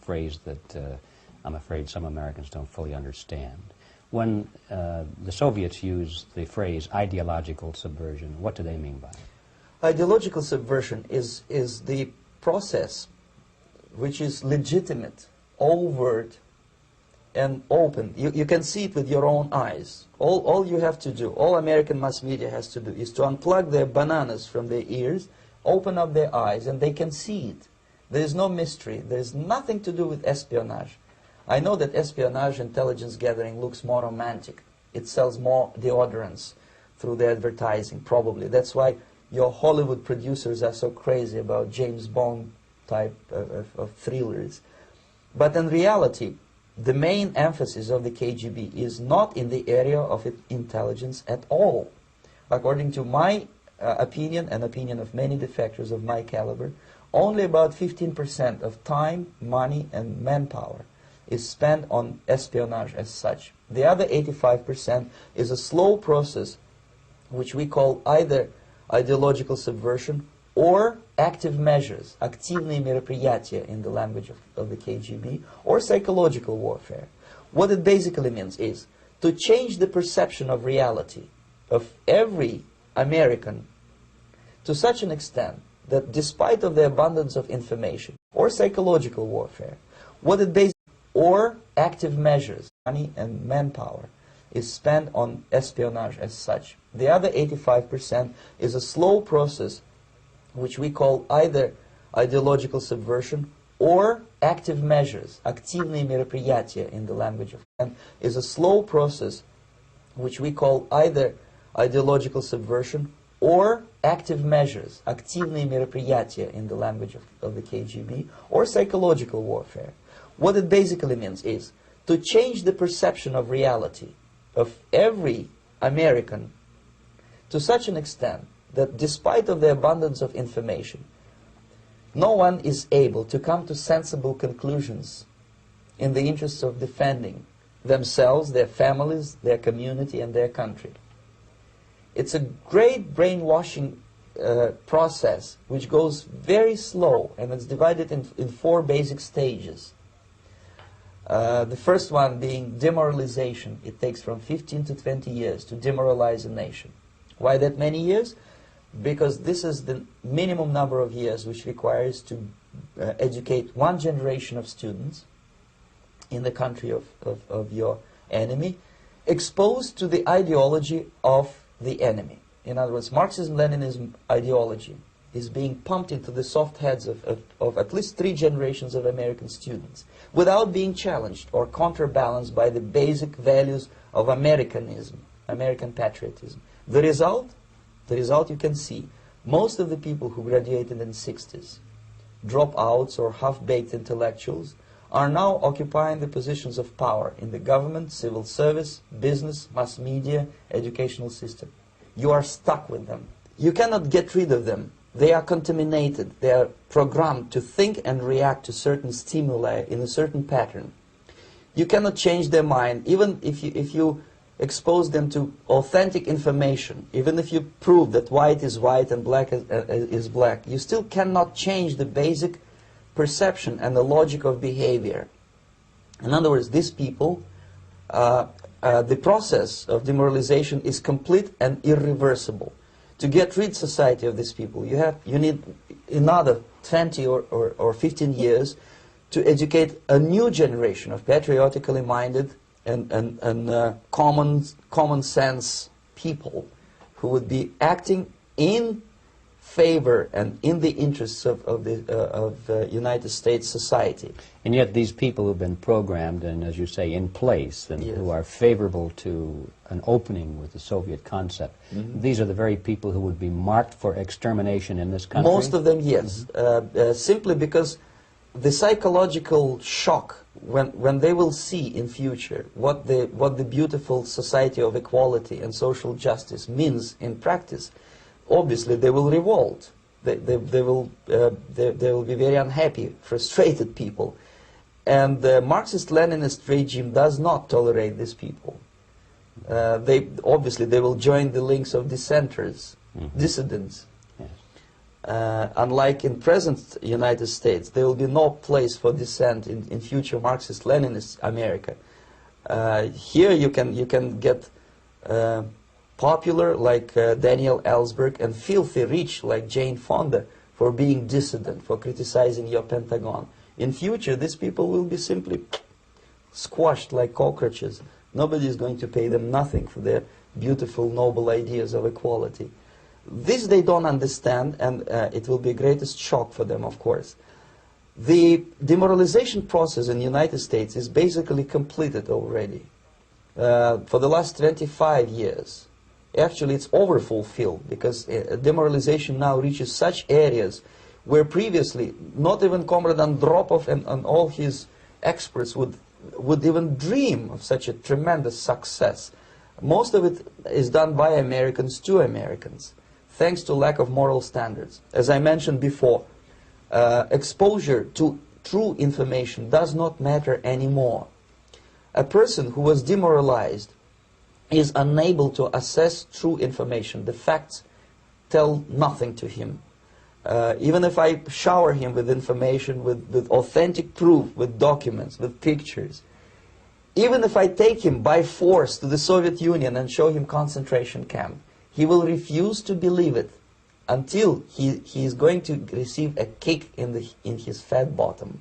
phrase that I'm afraid some Americans don't fully understand. When the Soviets use the phrase ideological subversion, what do they mean by it? Ideological subversion is the process which is legitimate, overt, and open. You can see it with your own eyes. All you have to do, all American mass media has to do, is to unplug their bananas from their ears, open up their eyes, and they can see it. There is no mystery. There is nothing to do with espionage. I know that espionage intelligence gathering looks more romantic. It sells more deodorants through the advertising, probably. That's why your Hollywood producers are so crazy about James Bond type of thrillers. But in reality, the main emphasis of the KGB is not in the area of intelligence at all. According to my opinion and opinion of many defectors of my caliber, only about 15% of time, money, and manpower is spent on espionage as such. The other 85% is a slow process which we call either ideological subversion or active measures, активные мероприятия in the language of the KGB, or psychological warfare. What it basically means is to change the perception of reality of every American to such an extent that despite of the abundance of information, or psychological warfare, what it basically, or active measures, money and manpower, is spent on espionage as such. The other 85% is a slow process which we call either ideological subversion or active measures, активные мероприятия in the language of, and is a slow process which we call either ideological subversion or active measures, активные мероприятия in the language of the KGB, or psychological warfare. What it basically means is to change the perception of reality of every American to such an extent that despite of the abundance of information, no one is able to come to sensible conclusions in the interests of defending themselves, their families, their community, and their country. It's a great brainwashing process which goes very slow, and it's divided in 4 basic stages. The first one being demoralization. It takes from 15 to 20 years to demoralize a nation. Why that many years? Because this is the minimum number of years which requires to educate one generation of students in the country of your enemy, exposed to the ideology of the enemy. In other words, Marxism-Leninism ideology is being pumped into the soft heads of at least 3 generations of American students without being challenged or counterbalanced by the basic values of Americanism, American patriotism. The result you can see. Most of the people who graduated in the 60s, dropouts or half-baked intellectuals, are now occupying the positions of power in the government, civil service, business, mass media, educational system. You are stuck with them. You cannot get rid of them. They are contaminated. They are programmed to think and react to certain stimuli in a certain pattern. You cannot change their mind, even if you expose them to authentic information, even if you prove that white is white and black is black, you still cannot change the basic perception and the logic of behavior. In other words, these people, the process of demoralization is complete and irreversible. To get rid society of these people, you need another 20 or 15 years to educate a new generation of patriotically minded and common sense people who would be acting in favor and in the interests of the United States society. And yet these people who've been programmed and, as you say, in place, and who are favorable to an opening with the Soviet concept, these are the very people who would be marked for extermination in this country? Most of them, yes. Simply because the psychological shock when they will see in future what the beautiful society of equality and social justice means in practice, obviously they will revolt. They will be very unhappy, frustrated people. And the Marxist-Leninist regime does not tolerate these people. Obviously they will join the links of dissenters, dissidents. Yes. unlike in present United States, there will be no place for dissent in future Marxist-Leninist America. Here you can get popular like Daniel Ellsberg and filthy rich like Jane Fonda for being dissident, for criticizing your Pentagon. In future, these people will be simply squashed like cockroaches. Nobody is going to pay them nothing for their beautiful, noble ideas of equality. This they don't understand, and it will be a greatest shock for them, of course. The demoralization process in the United States is basically completed already. For the last 25 years. Actually, it's overfulfilled, because demoralization now reaches such areas where previously not even Comrade Andropov and all his experts would even dream of such a tremendous success. Most of it is done by Americans to Americans, thanks to lack of moral standards. As I mentioned before, exposure to true information does not matter anymore. A person who was demoralized is unable to assess true information. The facts tell nothing to him. Even if I shower him with information, with authentic proof, with documents, with pictures, even if I take him by force to the Soviet Union and show him concentration camp, he will refuse to believe it until he is going to receive a kick in his fat bottom.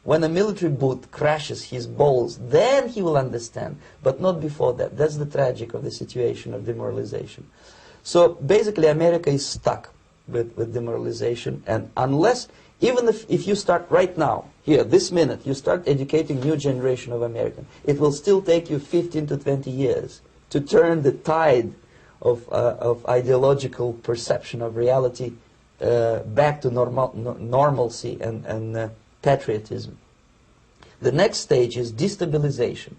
When a military boot crashes his balls, then he will understand, but not before that. That's the tragic of the situation of demoralization. So basically America is stuck with demoralization, and unless, even if you start right now, here, this minute, you start educating new generation of Americans, it will still take you 15 to 20 years to turn the tide of ideological perception of reality back to normalcy and patriotism. The next stage is destabilization.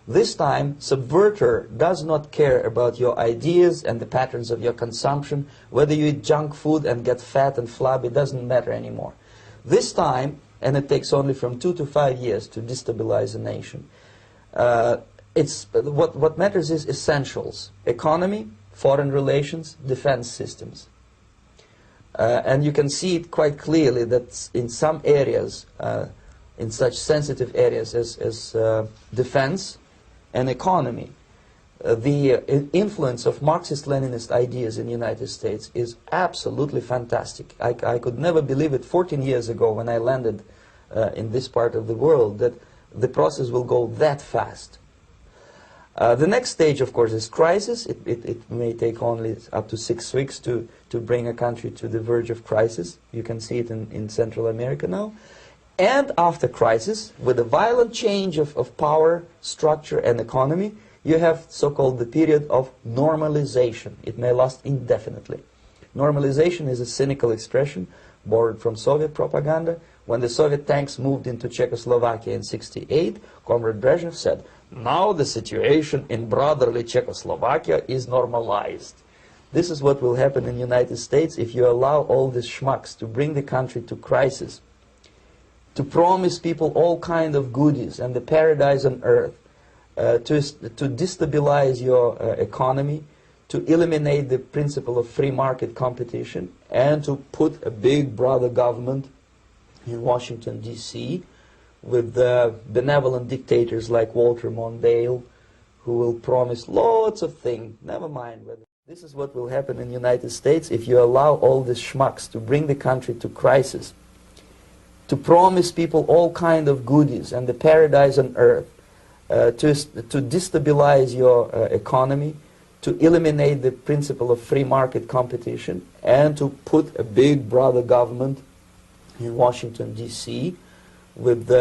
This time, subverter does not care about your ideas and the patterns of your consumption. Whether you eat junk food and get fat and flabby, it doesn't matter anymore. This time, and it takes only from 2 to 5 years to destabilize a nation, what matters is essentials: economy, foreign relations, defense systems. And you can see it quite clearly that in some areas, in such sensitive areas as defense and economy, the influence of Marxist-Leninist ideas in the United States is absolutely fantastic. I could never believe it 14 years ago when I landed in this part of the world that the process will go that fast. The next stage, of course, is crisis. It may take only up to 6 weeks to bring a country to the verge of crisis. You can see it in Central America now. And after crisis, with a violent change of power, structure, and economy, you have so-called the period of normalization. It may last indefinitely. Normalization is a cynical expression borrowed from Soviet propaganda. When the Soviet tanks moved into Czechoslovakia in '68, Comrade Brezhnev said, "Now the situation in brotherly Czechoslovakia is normalized." This is what will happen in the United States if you allow all these schmucks to bring the country to crisis, to promise people all kind of goodies and the paradise on earth, to destabilize your economy, to eliminate the principle of free market competition, and to put a big brother government in Washington, D.C., with benevolent dictators like Walter Mondale, who will promise lots of things. Never mind whether. This is what will happen in the United States if you allow all these schmucks to bring the country to crisis, to promise people all kind of goodies and the paradise on earth, to destabilize your economy, to eliminate the principle of free market competition, and to put a big brother government in Washington, D.C., with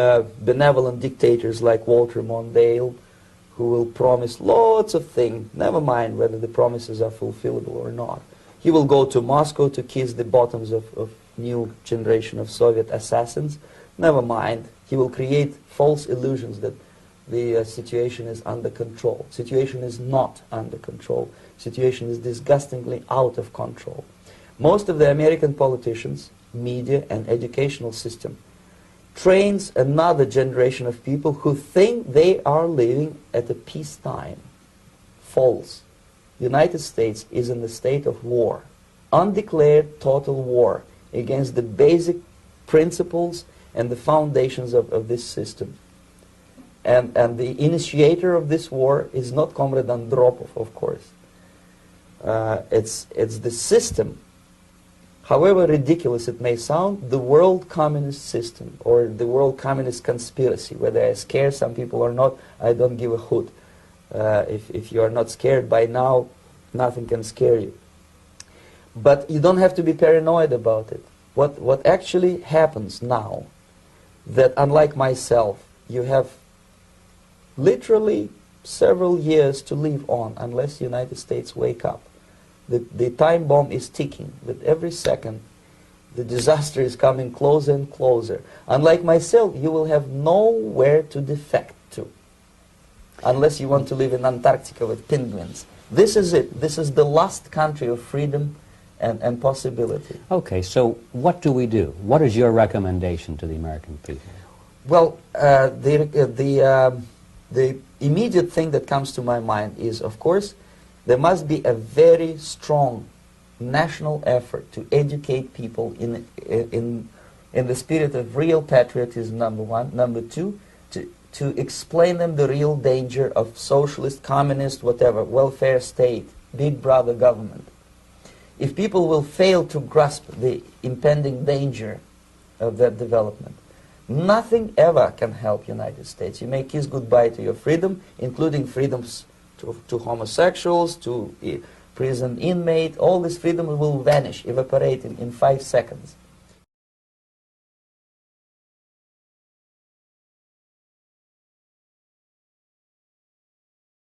benevolent dictators like Walter Mondale, who will promise lots of things, never mind whether the promises are fulfillable or not. He will go to Moscow to kiss the bottoms of new generation of Soviet assassins, never mind. He will create false illusions that the situation is under control. Situation is not under control. Situation is disgustingly out of control. Most of the American politicians, media, and educational system trains another generation of people who think they are living at a peacetime. False. The United States is in the state of war. Undeclared total war. against the basic principles and the foundations of this system. And the initiator of this war is not Comrade Andropov, of course. It's the system. However ridiculous it may sound, the world communist system, or the world communist conspiracy, whether I scare some people or not, I don't give a hoot. If you are not scared by now, nothing can scare you. But you don't have to be paranoid about it. What actually happens now, that unlike myself, you have literally several years to live on unless the United States wake up. The time bomb is ticking. With every second, the disaster is coming closer and closer. Unlike myself, you will have nowhere to defect to, unless you want to live in Antarctica with penguins. This is it. This is the last country of freedom and possibility. Okay, so what do we do? What is your recommendation to the American people? Well, the immediate thing that comes to my mind is, of course, there must be a very strong national effort to educate people in the spirit of real patriotism, number one. Number two, to explain them the real danger of socialist, communist, whatever, welfare state, big brother government. If people will fail to grasp the impending danger of that development, nothing ever can help United States. You may kiss goodbye to your freedom, including freedoms to homosexuals, to prison inmate. All this freedom will vanish, evaporate in 5 seconds.